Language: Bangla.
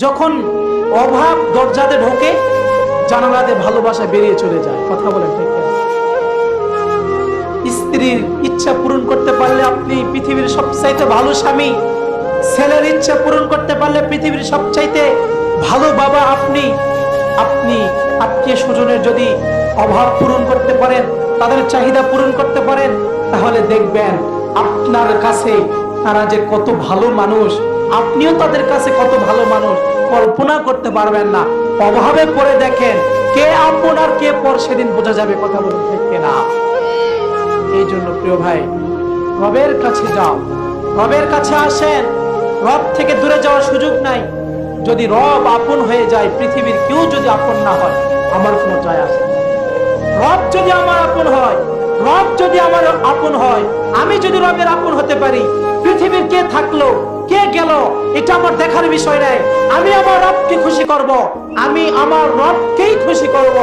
যখন অভাব দরজাতে ঢোকে, জানালাতে ভালোবাসা বেরিয়ে চলে যায়। কথা বলেন ঠিক কিনা? স্ত্রীর ইচ্ছা পূরণ করতে পারলে আপনি পৃথিবীর সবচাইতে ভালো স্বামী। ছেলের ইচ্ছা পূরণ করতে পারলে পৃথিবীর সবচাইতে ভালো বাবা আপনি। আপনি আত্মীয় স্বজনের যদি অভাব পূরণ করতে পারেন, তাদের চাহিদা পূরণ করতে পারেন, তাহলে দেখবেন আপনার কাছে তারা যে কত ভালো মানুষ, আপনিও তাদের কাছে কত ভালো মানুষ কল্পনা করতে পারবেন না। অভাবে পড়ে দেখেন কে আপন আর কে পর সেদিন বোঝা যাবে। কথা বলতে ঠিক কিনা? এই জন্য প্রিয় ভাই, রবের কাছে যাও, রবের কাছে আসেন। রব থেকে দূরে যাওয়ার সুযোগ নাই। যদি রব আপন হয়ে যায়, পৃথিবীর কেউ যদি আপন না হয়, আমার কোনো যায় আসে না। রব যদি আমার আপন হয়, রব যদি আমার আপন হয়, আমি যদি রবের আপন হতে পারি, পৃথিবীর কে থাকলো কে গেল এটা আমার দেখার বিষয় নাই। আমি আমার রবকে খুশি করব, আমি আমার রবকেই খুশি করব।